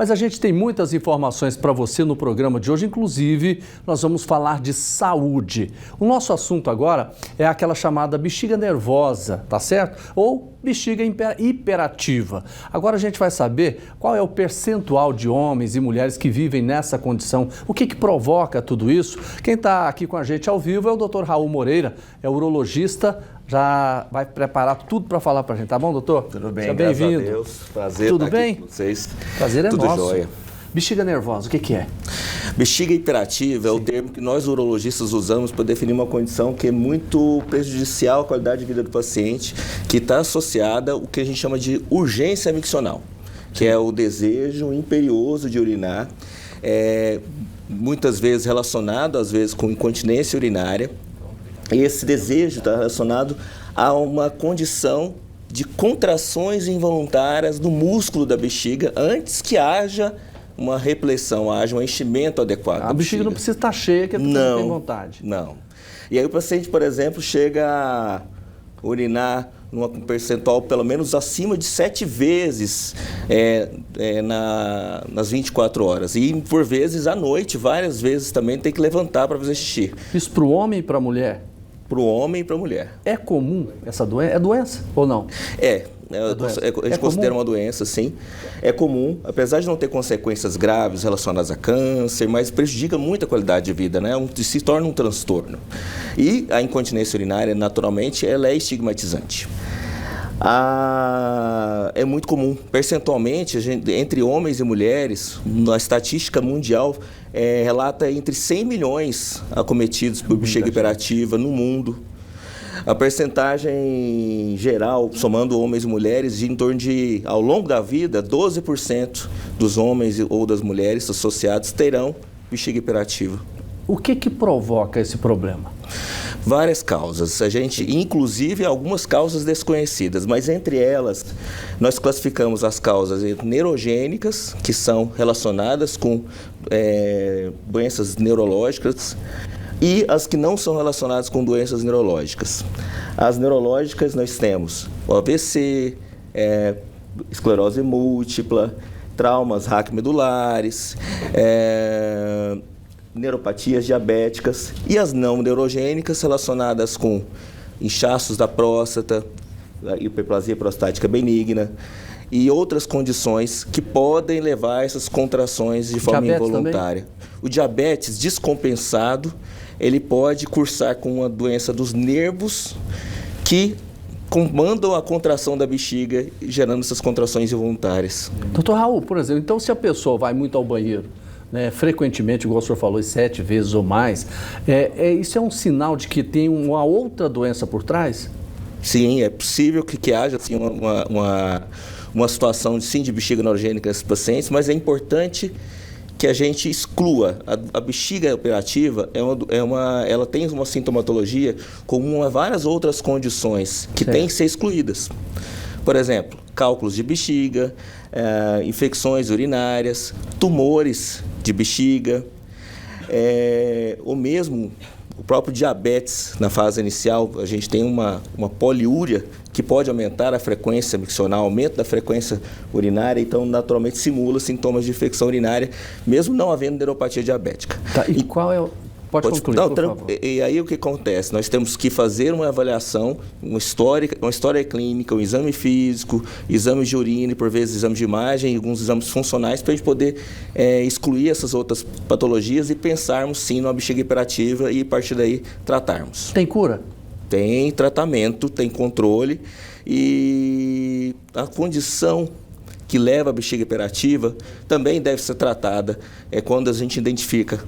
Mas a gente tem muitas informações para você no programa de hoje, inclusive nós vamos falar de saúde. O nosso assunto agora é aquela chamada bexiga nervosa, tá certo? Ou bexiga hiperativa. Agora a gente vai saber qual é o percentual de homens e mulheres que vivem nessa condição, o que provoca tudo isso. Quem está aqui com a gente ao vivo é o Dr. Raul Moreira, é urologista, já vai preparar tudo para falar para a gente, tá bom, doutor? Tudo bem, seja graças bem-vindo. a Deus. Prazer tudo estar bem? aqui com vocês. Prazer é tudo nosso. Jóia. Bexiga nervosa, o que é? Bexiga hiperativa é o termo que nós urologistas usamos para definir uma condição que é muito prejudicial à qualidade de vida do paciente, que está associada ao que a gente chama de urgência miccional, que é o desejo imperioso de urinar, muitas vezes relacionado, às vezes, com incontinência urinária. E esse desejo está relacionado a uma condição de contrações involuntárias no músculo da bexiga antes que haja uma repressão, haja um enchimento adequado. A bexiga não precisa estar cheia, que a pessoa não tem vontade. Não. E aí o paciente, por exemplo, chega a urinar num percentual pelo menos acima de 7 vezes nas 24 horas. E por vezes à noite, várias vezes também tem que levantar para fazer xixi. Isso para o homem e para a mulher? Para o homem e para a mulher. É comum essa doença? É doença ou não? A gente considera uma doença, sim. É comum, apesar de não ter consequências graves relacionadas a câncer, mas prejudica muito a qualidade de vida, né? Se torna um transtorno. E a incontinência urinária, naturalmente, ela é estigmatizante. É muito comum. Percentualmente, entre homens e mulheres, na estatística mundial, relata entre 100 milhões acometidos por bexiga hiperativa no mundo. A percentagem geral, somando homens e mulheres, de em torno de, ao longo da vida, 12% dos homens ou das mulheres associados terão bexiga hiperativa. O que provoca esse problema? Várias causas, inclusive algumas causas desconhecidas, mas entre elas nós classificamos as causas neurogênicas, que são relacionadas com doenças neurológicas, e as que não são relacionadas com doenças neurológicas. As neurológicas nós temos o AVC, esclerose múltipla, traumas raquimedulares, neuropatias diabéticas, e as não neurogênicas relacionadas com inchaços da próstata, hiperplasia prostática benigna e outras condições que podem levar a essas contrações de forma involuntária. O diabetes descompensado, ele pode cursar com uma doença dos nervos que comandam a contração da bexiga, gerando essas contrações involuntárias. Doutor Raul, por exemplo, então se a pessoa vai muito ao banheiro, frequentemente, igual o senhor falou, 7 vezes ou mais, isso é um sinal de que tem uma outra doença por trás? Sim, é possível que haja assim, uma situação de bexiga neurogênica nesses pacientes, mas é importante que a gente exclua. A bexiga hiperativa ela tem uma sintomatologia comum a várias outras condições que têm que ser excluídas. Por exemplo, cálculos de bexiga, infecções urinárias, tumores de bexiga, ou mesmo o próprio diabetes. Na fase inicial, a gente tem uma poliúria que pode aumentar a frequência miccional, aumento da frequência urinária, então naturalmente simula sintomas de infecção urinária, mesmo não havendo neuropatia diabética. Tá, e qual é o... Pode concluir, por favor. E aí o que acontece? Nós temos que fazer uma avaliação, uma história clínica, um exame físico, exames de urina e por vezes exames de imagem, alguns exames funcionais para a gente poder excluir essas outras patologias e pensarmos sim numa bexiga hiperativa e a partir daí tratarmos. Tem cura? Tem tratamento, tem controle e a condição que leva à bexiga hiperativa também deve ser tratada quando a gente identifica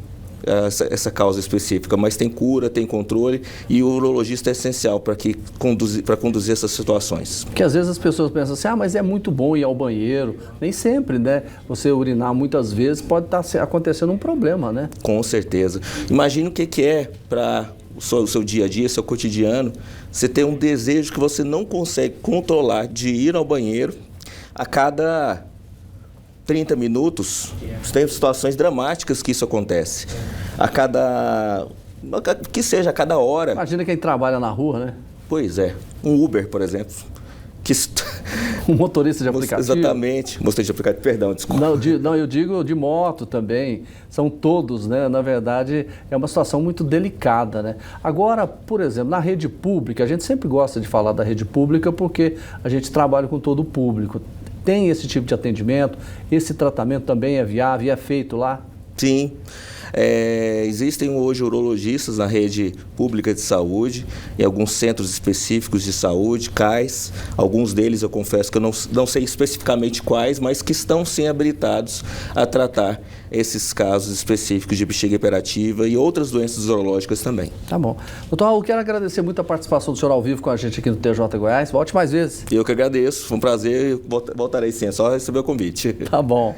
essa causa específica, mas tem cura, tem controle e o urologista é essencial para conduzir essas situações. Porque às vezes as pessoas pensam assim, mas é muito bom ir ao banheiro. Nem sempre, né? Você urinar muitas vezes pode estar acontecendo um problema, né? Com certeza. Imagina o que é para o seu dia a dia, seu cotidiano, você ter um desejo que você não consegue controlar de ir ao banheiro a cada 30 minutos. Tem situações dramáticas que isso acontece. Que seja a cada hora. Imagina quem trabalha na rua, né? Pois é. Um Uber, por exemplo. Um motorista de aplicativo? Exatamente, motorista de aplicativo, perdão, desculpa. Não, eu digo de moto também, são todos, né? Na verdade, é uma situação muito delicada, né? Agora, por exemplo, na rede pública, a gente sempre gosta de falar da rede pública porque a gente trabalha com todo o público. Tem esse tipo de atendimento, esse tratamento também é viável e é feito lá? Sim. Existem hoje urologistas na rede pública de saúde, em alguns centros específicos de saúde, CAIS. Alguns deles eu confesso que eu não sei especificamente quais, mas que estão sim habilitados a tratar esses casos específicos de bexiga hiperativa e outras doenças urológicas também. Tá bom. Doutor Raul, quero agradecer muito a participação do senhor ao vivo com a gente aqui no TJ Goiás. Volte mais vezes. Eu que agradeço, foi um prazer, voltarei sim, é só receber o convite. Tá bom.